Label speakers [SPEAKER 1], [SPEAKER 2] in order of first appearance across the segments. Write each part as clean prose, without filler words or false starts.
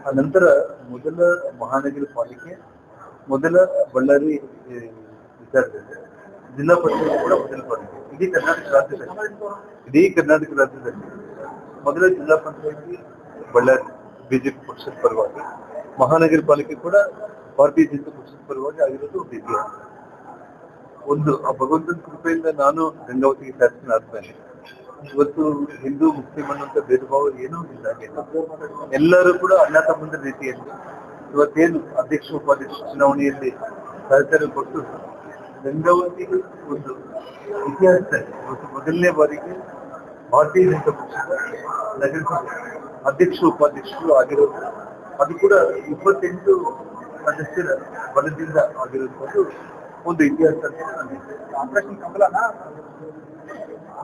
[SPEAKER 1] ಆ ನಂತರ ಮೊದಲ ಮಹಾನಗರ ಪಾಲಿಕೆ, ಮೊದಲ ಬಳ್ಳಾರಿ ವಿಚಾರದಲ್ಲಿ ಜಿಲ್ಲಾ ಪಂಚಾಯತ್ ಕೂಡ ಮೊದಲ ಪಾಲಿಕೆ ಇಡೀ ಕರ್ನಾಟಕ ರಾಜ್ಯದಲ್ಲಿ ಮೊದಲ ಜಿಲ್ಲಾ ಪಂಚಾಯತಿ ಬಳ್ಳಾರಿ ಬಿಜೆಪಿ ಪಕ್ಷದ ಪರವಾಗಿ, ಮಹಾನಗರ ಪಾಲಿಕೆ ಕೂಡ ಭಾರತೀಯ ಜನತಾ ಪಕ್ಷದ ಪರವಾಗಿ ಆಗಿರೋದು ಒಂದು ಇತಿಹಾಸ. ಒಂದು ಆ ಭಗವಂತನ ಕೃಪೆಯಿಂದ ನಾನು ಗಂಗಾವತಿಗೆ ಶಾಸಕನಾದ್ಮೇಲೆ ಇವತ್ತು ಹಿಂದೂ ಮುಸ್ಲಿಂ ಅನ್ನುವಂಥ ಭೇದ ಭಾವ ಏನೂ ಇಲ್ಲ. ಎಲ್ಲರೂ ಕೂಡ ಅಣ್ಣ ತಮ್ಮಂದಿರ ರೀತಿಯಲ್ಲಿ ಇವತ್ತೇನು ಅಧ್ಯಕ್ಷ ಉಪಾಧ್ಯಕ್ಷ ಚುನಾವಣೆಯಲ್ಲಿ ಸಹಕಾರ ಕೊಟ್ಟು ಗಂಗಾವತಿಗೆ ಒಂದು ಇತಿಹಾಸದಲ್ಲಿ ಇವತ್ತು ಮೊದಲನೇ ಬಾರಿಗೆ ಭಾರತೀಯ ಜನತಾ ಪಕ್ಷದ ನಗರಸಭೆ ಅಧ್ಯಕ್ಷ ಉಪಾಧ್ಯಕ್ಷರು ಆಗಿರೋದು, ಅದು ಕೂಡ 28 ಸದಸ್ಯರ ಬಲದಿಂದ ಆಗಿರುವಂಥದ್ದು ಒಂದು ಇತಿಹಾಸ ಅಂತ ನನಗೆ. ಆಪರೇಷನ್ ಕಮಲನ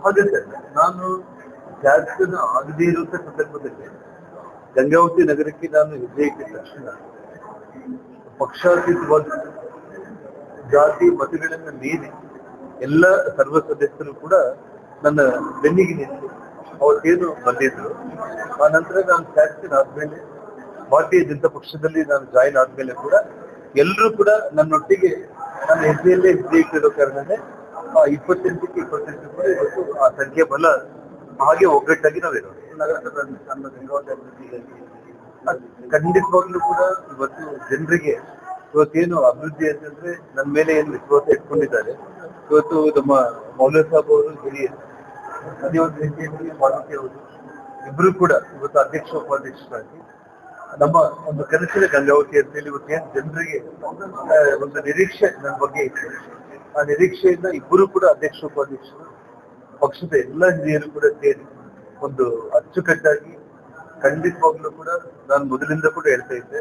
[SPEAKER 1] ಅದೇ ಸರ್, ನಾನು ಶಾಸಕನ ಆಗದೇ ಇರುವಂತ ಸಂದರ್ಭದಲ್ಲಿ ಗಂಗಾವತಿ ನಗರಕ್ಕೆ ನಾನು ಹೆಜ್ಜೆ ಇಟ್ಟಿದ ತಕ್ಷಣ ಪಕ್ಷಾತೀತವಾದ ಜಾತಿ ಮತಗಳನ್ನ ಮೀರಿ ಎಲ್ಲ ಸರ್ವ ಸದಸ್ಯರು ಕೂಡ ನನ್ನ ಬೆನ್ನಿಗೆ ನಿಂತು ಅವತ್ತೇನು ಬಂದಿದ್ರು. ಆ ನಂತರ ನಾನು ಶಾಸಕನಾದ್ಮೇಲೆ ಭಾರತೀಯ ಜನತಾ ಪಕ್ಷದಲ್ಲಿ ನಾನು ಜಾಯಿನ್ ಆದ್ಮೇಲೆ ಕೂಡ ಎಲ್ಲರೂ ಕೂಡ ನನ್ನೊಟ್ಟಿಗೆ ನನ್ನ ಹೆಜ್ಜೆಯಲ್ಲೇ ಹೆಜ್ಜೆ ಇಟ್ಟಿರೋ ಕಾರಣನೇ 28ಕ್ಕೆ 28 ಕೂಡ ಇವತ್ತು ಆ ಸಂಖ್ಯೆ ಬಲ ಹಾಗೆ ಒಗ್ಗಟ್ಟಾಗಿ ನಾವಿರೋದು. ನಮ್ಮ ಗಂಗಾವತಿ ಅಭಿವೃದ್ಧಿಗಾಗಿ ಖಂಡಿತವಾಗ್ಲೂ ಕೂಡ ಇವತ್ತು ಜನರಿಗೆ ಇವತ್ತೇನು ಅಭಿವೃದ್ಧಿ ಅಂತಂದ್ರೆ ನನ್ನ ಮೇಲೆ ಏನು ವಿಶ್ವಾಸ ಇಟ್ಕೊಂಡಿದ್ದಾರೆ. ಇವತ್ತು ನಮ್ಮ ಮೌಲ್ಯ ಸಾಬ್ ಅವರು ಹಿರಿಯ, ಅದೇ ಒಂದು ರೀತಿಯಲ್ಲಿ ಮಾರುತಿ ಅವರು ಇಬ್ರು ಕೂಡ ಇವತ್ತು ಅಧ್ಯಕ್ಷ ಉಪಾಧ್ಯಕ್ಷರಾಗಿ ನಮ್ಮ ಒಂದು ಕನಸಿನ ಗಂಗಾವತಿ ಅಂತೇಳಿ ಇವತ್ತೇನು ಜನರಿಗೆ ಒಂದು ನಿರೀಕ್ಷೆ ನನ್ನ ಬಗ್ಗೆ ಇತ್ತು. ಆ ನಿರೀಕ್ಷೆಯಿಂದ ಇಬ್ಬರು ಕೂಡ ಅಧ್ಯಕ್ಷ ಉಪಾಧ್ಯಕ್ಷರು ಪಕ್ಷದ ಎಲ್ಲ ಹಿರಿಯರು ಕೂಡ ಸೇರಿ ಒಂದು ಅಚ್ಚುಕಟ್ಟಾಗಿ ಖಂಡಿತವಾಗ್ಲೂ ಕೂಡ ನಾನು ಮೊದಲಿಂದ ಕೂಡ ಹೇಳ್ತಾ ಇದ್ದೆ,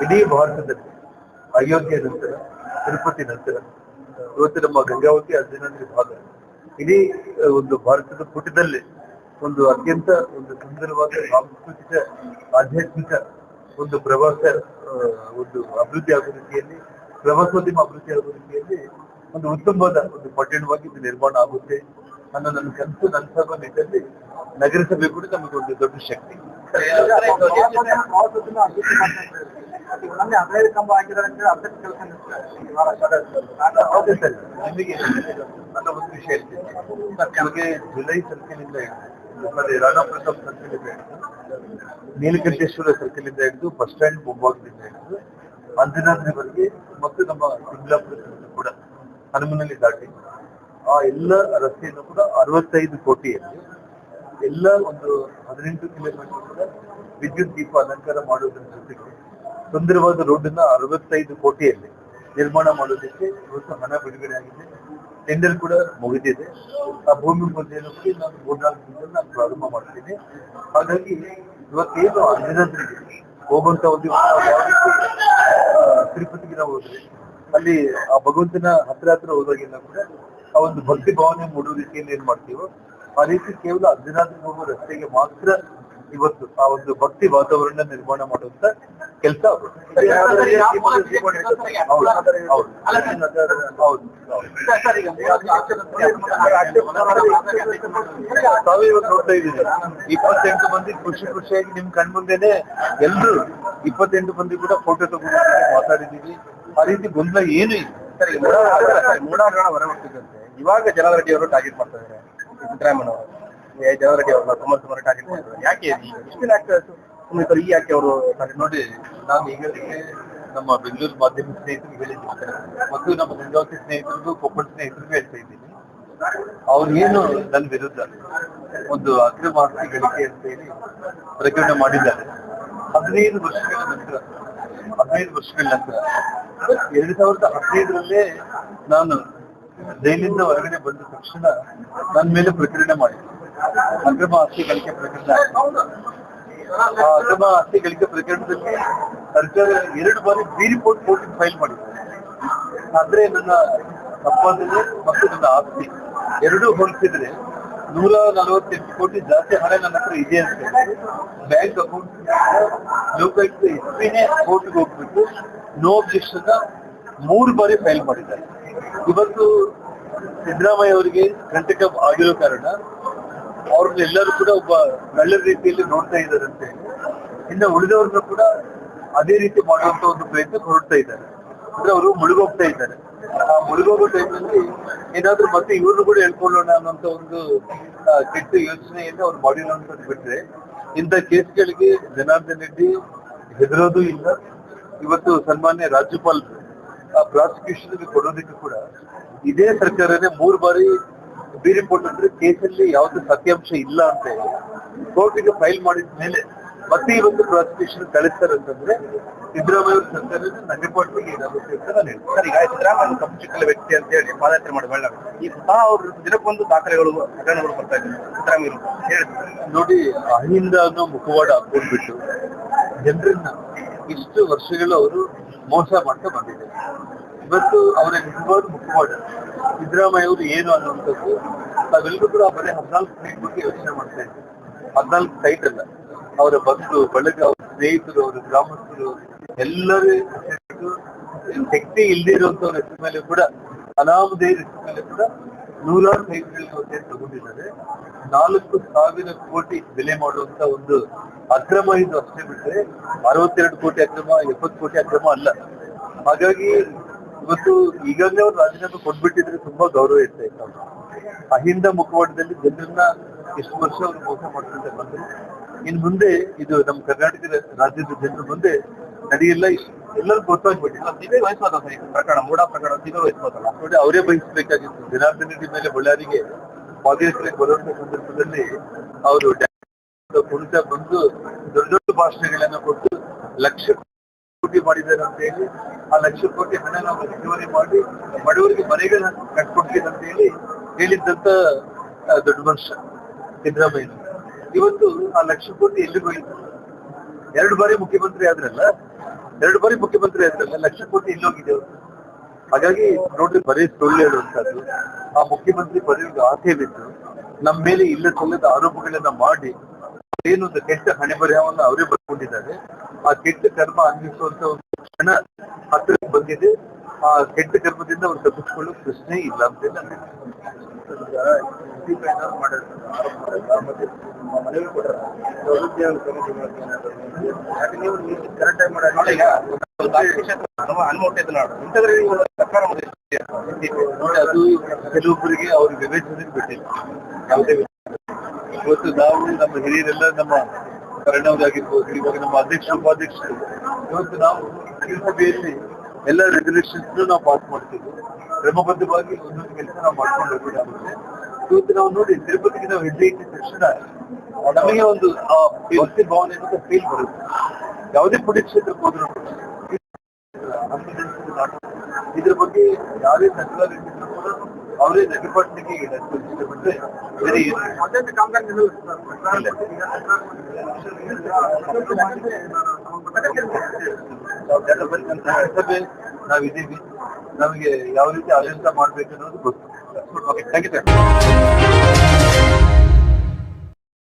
[SPEAKER 1] ಇಡೀ ಭಾರತದಲ್ಲಿ ಅಯೋಧ್ಯೆ ನಂತರ ತಿರುಪತಿ ನಂತರ ಇವತ್ತು ನಮ್ಮ ಗಂಗಾವತಿ ಅರ್ಜುನಾದ್ರಿ ಭಾಗ ಇಡೀ ಒಂದು ಭಾರತದ ಪುಟದಲ್ಲೇ ಒಂದು ಅತ್ಯಂತ ಒಂದು ಸುಂದರವಾದ ಸಾಂಸ್ಕೃತಿಕ ಆಧ್ಯಾತ್ಮಿಕ ಒಂದು ಪ್ರವಾಸ ಒಂದು ಅಭಿವೃದ್ಧಿ ಆಗುವ ರೀತಿಯಲ್ಲಿ, ಪ್ರವಾಸೋದ್ಯಮ ಅಭಿವೃದ್ಧಿ ಆಗುವ ರೀತಿಯಲ್ಲಿ ಒಂದು ಉತ್ತಮವಾದ ಒಂದು ಪಟ್ಟಣವಾಗಿ ಇದು ನಿರ್ಮಾಣ ಆಗುತ್ತೆ ಅನ್ನೋ ನನ್ನ ಕನಸು ನನಸಾಗೋ ನಿಟ್ಟಿನಲ್ಲಿ ನಗರಸಭೆ ಕೂಡ ನಮಗೆ ಒಂದು ದೊಡ್ಡ ಶಕ್ತಿ. ಹೌದು ಸರ್, ನಿಮಗೆ ನನ್ನ ಒಂದು ವಿಷಯ ಹೇಳ್ತೀನಿ. ನಮಗೆ ಜುಲೈ ಸರ್ಕಲ್ ಇಂದ ಹಿಡಿದು ರಾಣಾ ಪ್ರತಾಪ್ ಸರ್ಕಲ್ ಇಂದ ಹಿಡಿದು ನೀಲಕಂಠೇಶ್ವರ ಸರ್ಕಲ್ ಇಂದ ಹಿಡಿದು ಬಸ್ ಸ್ಟ್ಯಾಂಡ್ ಮುಂಭಾಗದಿಂದ ಹಿಡಿದು ಅಂಜನಾದ್ರಿವರೆಗೆ ಮತ್ತು ನಮ್ಮ ಸಿಂಗ್ಲಾಪುರ ಕೂಡ ಹನುಮನಲ್ಲಿ ದಾಟಿ ಆ ಎಲ್ಲ ರಸ್ತೆಯನ್ನು ಕೂಡ 65 ಕೋಟಿಯಲ್ಲಿ ಎಲ್ಲ ಒಂದು 18 ಕಿಲೋಮೀಟರ್ ಕೂಡ ವಿದ್ಯುತ್ ದೀಪ ಅಲಂಕಾರ ಮಾಡೋದ್ರ ಜೊತೆಗೆ ಸುಂದರವಾದ ರೋಡ್ ಅನ್ನ 65 ಕೋಟಿಯಲ್ಲಿ ನಿರ್ಮಾಣ ಮಾಡೋದಕ್ಕೆ ಇವತ್ತು ಹಣ ಬಿಡುಗಡೆ ಆಗಿದೆ. ಟೆಂಡರ್ ಕೂಡ ಮುಗಿದಿದೆ. ಆ ಭೂಮಿ ಪೂಜೆಯನ್ನು ಕೂಡ ನಾನು 3-4 ದಿನದಲ್ಲಿ ನಾನು ಪ್ರಾರಂಭ ಮಾಡ್ತೀನಿ. ಹಾಗಾಗಿ ಇವತ್ತೇನು ಅಂಜನಾದ್ರಿಗೆ ಹೋಗುವಂತ ಒಂದು ತಿರುಪತಿಗೆ ನಾವು ಹೋದ್ರೆ ಅಲ್ಲಿ ಆ ಭಗವಂತನ ಹತ್ರ ಹೋದಾಗೆಲ್ಲ ಕೂಡ ಆ ಒಂದು ಭಕ್ತಿ ಭಾವನೆ ಮೂಡುವ ರೀತಿಯಲ್ಲಿ ಏನ್ ಮಾಡ್ತೀವೋ ಆ ರೀತಿ ಕೇವಲ ಅಂಜನಾದ್ರಿ ಹೋಗುವ ರಸ್ತೆಗೆ ಮಾತ್ರ ಇವತ್ತು ಆ ಒಂದು ಭಕ್ತಿ ವಾತಾವರಣ ನಿರ್ಮಾಣ ಮಾಡುವಂತ ಕೆಲಸ ತಾವಿವತ್ತು ನೋಡ್ತಾ ಇದ್ದೀವಿ 28 ಮಂದಿ ಖುಷಿಯಾಗಿ ನಿಮ್ ಕಣ್ಮುಂದೆನೆ ಎಲ್ರು 28 ಮಂದಿ ಕೂಡ ಫೋಟೋ ತಗೊಂಡು ಮಾತಾಡಿದೀವಿ. ಆ ರೀತಿ ಗೊಂದಲ ಏನು ಇಲ್ಲ.
[SPEAKER 2] ಮೂಡಾಗಣ ಹೊರಹೊಟ್ಟಿದಂತೆ ಇವಾಗ ಜನಾರ್ದನ್ ರೆಡ್ಡಿ ಅವರು ಟಾರ್ಗೆಟ್ ಮಾಡ್ತಾ ಇದ್ದಾರೆ. ಸಿದ್ದರಾಮಯ್ಯ ಅವರು ಜನಾರ್ದನ್ ರೆಡ್ಡಿ ಅವರನ್ನ ಕುಮಾರಸ್ವಾಮಿ ಟಾರ್ಗೆಟ್ ಮಾಡ್ತಾರೆ. ಯಾಕೆ ಇಷ್ಟು ಆಗ್ತದೆ ಈ ಯಾಕೆ ಅವರು
[SPEAKER 1] ನೋಡಿ, ನಾನು ಈಗಾಗಲೇ ನಮ್ಮ ಬೆಂಗಳೂರು ಮಾಧ್ಯಮ ಸ್ನೇಹಿತರಿಗೆ ಹೇಳಿದ್ದೀನಿ ಮತ್ತು ನಮ್ಮ ಗಂಗಾವತಿ ಸ್ನೇಹಿತರಿಗೂ ಕೊಪ್ಪಳ ಸ್ನೇಹಿತರಿಗೂ ಹೇಳ್ತಾ ಇದ್ದೀನಿ, ಅವ್ರು ಏನು ನನ್ನ ವಿರುದ್ಧ ಒಂದು ಅಕ್ರಮ ಆಸ್ತಿ ಗಳಿಕೆ ಅಂತ ಹೇಳಿ ಪ್ರಕರಣ ಮಾಡಿದ್ದಾರೆ. 15 ವರ್ಷಗಳ ನಂತರ 2015ರಲ್ಲೇ ನಾನು ಜೈಲಿಂದ ಹೊರಗಡೆ ಬಂದ ತಕ್ಷಣ ನನ್ನ ಮೇಲೆ ಪ್ರಕರಣ ಮಾಡಿದ್ರು. ಅಕ್ರಮ ಆಸ್ತಿ ಗಳಿಕೆ ಪ್ರಕರಣ. ಆ ಅಕ್ರಮ ಆಸ್ತಿ ಗಳಿಕೆ ಪ್ರಕರಣದಲ್ಲಿ ಸರ್ಕಾರ 2 ಬಾರಿ ಬಿ ರಿಪೋರ್ಟ್ ಕೋರ್ಟಿಗೆ ಫೈಲ್ ಮಾಡಿದ್ದಾರೆ. ಆದ್ರೆ ನನ್ನ ಸಂಪಾದನೆ ಮತ್ತು ನನ್ನ ಆಸ್ತಿ ಎರಡೂ ಹೋಲಿಸಿದ್ರೆ 148 ಕೋಟಿ ಜಾಸ್ತಿ ಹಣ ನನ್ನ ಹತ್ರ ಇದೆ ಅಂತ ಹೇಳಿ ಬ್ಯಾಂಕ್ ಅಕೌಂಟ್ ಲೋಕಾಯುಕ್ತ ಎಸ್ಪಿನೇ ಕೋರ್ಟ್ಗೆ ಹೋಗ್ಬಿಟ್ಟು ನೋ ಅಬ್ಜೆಕ್ಷನ್ 3 ಬಾರಿ ಫೈಲ್ ಮಾಡಿದ್ದಾರೆ. ಇವತ್ತು ಸಿದ್ದರಾಮಯ್ಯ ಅವರಿಗೆ ಕಂಟಕ ಆಗಿರೋ ಕಾರಣ ಅವ್ರನ್ನೆಲ್ಲರೂ ಕೂಡ ಒಬ್ಬ ಒಳ್ಳೆ ರೀತಿಯಲ್ಲಿ ನೋಡ್ತಾ ಇದ್ದಾರೆ ಅಂತ ಹೇಳಿ ಇನ್ನು ಉಳಿದವ್ರನ್ನ ಕೂಡ ಅದೇ ರೀತಿ ಮಾಡುವಂತ ಒಂದು ಪ್ರಯತ್ನ ಹೊರಡ್ತಾ ಇದ್ದಾರೆ. ಅಂದ್ರೆ ಅವರು ಮುಳುಗೋಗ್ತಾ ಇದ್ದಾರೆ. ಆ ಮುಳುಗೋಗೋ ಟೈಮ್ನಲ್ಲಿ ಏನಾದ್ರೂ ಮತ್ತೆ ಇವ್ರನ್ನು ಕೂಡ ಹೇಳ್ಕೊಳ್ಳೋಣ ಅನ್ನೋಂತ ಒಂದು ಕೆಟ್ಟ ಯೋಚನೆಯಿಂದ ಅವ್ರು ಮಾಡಿಲ್ಲ ಅಂತ ಬಿಟ್ರೆ ಇಂಥ ಕೇಸ್ಗಳಿಗೆ ಜನಾರ್ದನ್ ರೆಡ್ಡಿ ಹೆದರೋದು ಇಲ್ಲ. ಇವತ್ತು ಸನ್ಮಾನ್ಯ ರಾಜ್ಯಪಾಲರು ಪ್ರಾಸಿಕ್ಯೂಷನ್ ಕೊಡೋದಕ್ಕೆ ಕೂಡ ಇದೇ ಸರ್ಕಾರನೇ 3 ಬಾರಿ ಬಿ ರಿಪೋರ್ಟ್ ಅಂದ್ರೆ ಕೇಸಲ್ಲಿ ಯಾವ್ದು ಸತ್ಯಾಂಶ ಇಲ್ಲ ಅಂತ ಹೇಳಿ ಕೋರ್ಟಿಗೆ ಫೈಲ್ ಮಾಡಿದ ಮೇಲೆ ಮತ್ತೆ ಈ ಒಂದು ಪ್ರಾಸಿಕ್ಯೂಷನ್ ಕಳಿಸ್ತಾರೆ ಅಂತಂದ್ರೆ ಸಿದ್ದರಾಮಯ್ಯ ಅವ್ರ ಸರ್ಕಾರದ ನಗೆಪಾಟಿಗೆ ಏನಾಗುತ್ತೆ ಅಂತ ನಾನು ಹೇಳ್ತೀನಿ.
[SPEAKER 2] ಸರ್, ಈಗ ಸಿದ್ದರಾಮಯ್ಯ ಕಪ್ಪು ಚಿಕ್ಕಲ ವ್ಯಕ್ತಿ ಅಂತ ಹೇಳಿ ಪಾದಯಾತ್ರೆ ಮಾಡಿ ಈ ಸಹ ಅವ್ರ ದಿನಕ್ಕೊಂದು ದಾಖಲೆಗಳು ಹಗರಣಗಳು ಬರ್ತಾ ಇದ್ದಾರೆ ಸಿದ್ದರಾಮಯ್ಯ ಹೇಳ್ತಾರೆ.
[SPEAKER 1] ನೋಡಿ, ಅಹಿಂದ ಅನ್ನೋ ಮುಖವಾಡ ಹಾಕೊಂಡ್ಬಿಟ್ಟು ಜನರನ್ನ ಇಷ್ಟು ವರ್ಷಗಳು ಅವರು ಮೋಸ ಮಾಡ್ತಾ ಬಂದಿದ್ದಾರೆ. ಇವತ್ತು ಅವರ ನಿಜವಾದ ಮುಖವಾಡ ಸಿದ್ದರಾಮಯ್ಯ ಅವರು ಏನು ಅನ್ನುವಂಥದ್ದು ನಾವೆಲ್ಲರೂ ಕೂಡ ಬರೀ 14 ಸೈಟ್ ಬಗ್ಗೆ ಯೋಚನೆ ಮಾಡ್ತಾ ಇದ್ದೀವಿ. 14 ಸೈಟ್ ಅಲ್ಲ, ಅವರ ಬಂಧು ಬಳಗ, ಅವರ ಸ್ನೇಹಿತರು, ಅವರ ಗ್ರಾಮಸ್ಥರು ಎಲ್ಲರೂ ಶಕ್ತಿ ಇಲ್ಲದೆ ಇರುವಂತವ್ರ ಹೆಸರು ಮೇಲೆ ಕೂಡ ಅನಾಮಧೇಯರ ಹೆಸರು ಮೇಲೆ ಕೂಡ 100 ಸೈಟ್ಗಳಿಗೆ ತಗೊಂಡಿದ್ದಾರೆ. 4,000 ಕೋಟಿ ಬೆಲೆ ಮಾಡುವಂತ ಒಂದು ಅಕ್ರಮ ಇದು ಅಷ್ಟೇ ಬಿಟ್ಟರೆ 62 ಕೋಟಿ ಅಕ್ರಮ, 70 ಕೋಟಿ ಅಕ್ರಮ ಅಲ್ಲ. ಹಾಗಾಗಿ ಇವತ್ತು ಈಗಾಗಲೇ ಅವ್ರು ರಾಜೀನಾಮೆ ಕೊಟ್ಬಿಟ್ಟಿದ್ರೆ ತುಂಬಾ ಗೌರವ ಇರ್ತಾ ಇತ್ತು. ಅಹಿಂದ ಮುಖವಾಡದಲ್ಲಿ ಜನರನ್ನ ಎಷ್ಟು ವರ್ಷ ಅವರು ಮೋಸ ಮಾಡ್ಕೊಂತ ಬಂದ್ರು. ಇನ್ ಮುಂದೆ ಇದು ನಮ್ಮ ಕರ್ನಾಟಕ ರಾಜ್ಯದ ಜನರ ಮುಂದೆ ನಡೆಯಲ್ಲ. ಎಲ್ಲರೂ ಗೊತ್ತಾಗ್ಬಿಟ್ಟಿಲ್ಲ.
[SPEAKER 2] ಸಿಬಿಐ ವಹಿಸೋದ ಪ್ರಕರಣ, ಮೂಡ ಪ್ರಕರಣ ಸಿಬಿಐ ವಹಿಸೋದಲ್ಲ
[SPEAKER 1] ನೋಡಿ, ಅವರೇ ಬಯಸಬೇಕಾಗಿತ್ತು. ಜನಾರ್ದನ್ ರೆಡ್ಡಿ ಮೇಲೆ ಬಳ್ಳಾರಿಗೆ ಪಾದಯಾತ್ರೆಗೆ ಬರುವಂತ ಸಂದರ್ಭದಲ್ಲಿ ಅವರು ಕುಣಿತ ಬಂದು ದೊಡ್ಡ ದೊಡ್ಡ ಭಾಷಣಗಳನ್ನ ಕೊಟ್ಟು ಲಕ್ಷ ಕೋಟಿ ಮಾಡಿದ್ದಾರೆ ಅಂತ ಹೇಳಿ ಆ ಲಕ್ಷ ಕೋಟಿ ಹಣ ನಾವು ರಿಕವರಿ ಮಾಡಿ ಬಡವರಿಗೆ ಮನೆಗಳನ್ನ ಕಟ್ಕೊಡ್ತೀವಿ ಅಂತ ಹೇಳಿ ಹೇಳಿದ್ದಂತ ದೊಡ್ಡ ಮನುಷ್ಯ ಸಿದ್ದರಾಮಯ್ಯ. ಇವತ್ತು ಆ ಲಕ್ಷ ಕೋಟಿ ಎಲ್ಲಿಗೆ ಹೋಯಿತು? 2 ಬಾರಿ ಮುಖ್ಯಮಂತ್ರಿ ಆದ್ರಲ್ಲ, ಲಕ್ಷ ಕೋಟಿ ಎಲ್ಲೋಗಿದೆ ಅವರು. ಹಾಗಾಗಿ ನೋಡ್ರಿ, ಬರೀ ಸುಳ್ಳು ಹೇಳುವಂತದ್ದು. ಆ ಮುಖ್ಯಮಂತ್ರಿ ಪದವಿಗೆ ಆಸೆ ಬಿಟ್ಟು ನಮ್ಮ ಮೇಲೆ ಇಲ್ಲ ಸಲ್ಲದ ಆರೋಪಗಳನ್ನ ಮಾಡಿ ಏನೊಂದು ಕೆಟ್ಟ ಹಣೆ ಬರಹವನ್ನ ಅವರೇ ಬರ್ಕೊಂಡಿದ್ದಾರೆ. ಆ ಕೆಟ್ಟ ಕರ್ಮ ಅನ್ನಿಸುವಂತ ಒಂದು ಕ್ಷಣ ಹತ್ತಿರಕ್ಕೆ ಬಂದಿದೆ. ಆ ಕೆಟ್ಟ ಕರ್ಮದಿಂದ ಅವ್ರು ತಪ್ಪಿಸ್ಕೊಳ್ಳೋ ಪ್ರಶ್ನೆ ಇಲ್ಲ ಅಂತ ಅದು ಕೆಲವೊಬ್ಬರಿಗೆ ಅವ್ರ ವಿವೇಚನೆಗೆ ಬಿಟ್ಟಿಲ್ಲ. ಯಾವುದೇ ಇವತ್ತು ನಾವು ನಮ್ಮ ಹಿರಿಯರೆಲ್ಲ, ನಮ್ಮ ಕರ್ಣವರಾಗಿರ್ಬೋದು, ಇವಾಗ ನಮ್ಮ ಅಧ್ಯಕ್ಷ ಉಪಾಧ್ಯಕ್ಷರು, ಇವತ್ತು ನಾವು ಸಭೆಯಲ್ಲಿ ಎಲ್ಲ ರೆಸಲ್ಯೂಷನ್ಸ್ ನಾವು ಪಾಸ್ ಮಾಡ್ತೀವಿ. ಕ್ರಮಬದ್ಧವಾಗಿ ಒಂದೊಂದು ಕೆಲಸ ನಾವು ಮಾಡ್ಕೊಂಡು ಹೋಗಬೇಕಾಗುತ್ತೆ. ಇವತ್ತು ನಾವು ನೋಡಿ, ತಿರುಪತಿಗೆ ನಾವು ಹೆಜ್ಜೆ ಇಟ್ಟಿದ ತಕ್ಷಣ ನಮಗೆ ಒಂದು ಭಕ್ತಿ ಭಾವನೆ ಅಂತ ಫೀಲ್ ಬರುತ್ತೆ. ಯಾವುದೇ ಪುಣ್ಯಕ್ಷೇತ್ರಕ್ಕೆ ಹೋದ್ರು ಇದ್ರ ಬಗ್ಗೆ ಯಾರೇ ತಕರಾರಿದ್ರು ಕೂಡ ಅವರೇ ನಗೆಪಾಟನೆಗೆ ಇಷ್ಟಪಟ್ಟರೆ ಬೇರೆ ಸಭೆ ನಾವಿದ್ದೀವಿ. ನಮಗೆ ಯಾವ ರೀತಿ ಆಡಳಿತ ಮಾಡ್ಬೇಕು ಅನ್ನೋದು ಗೊತ್ತು.
[SPEAKER 2] Okay, thank you sir.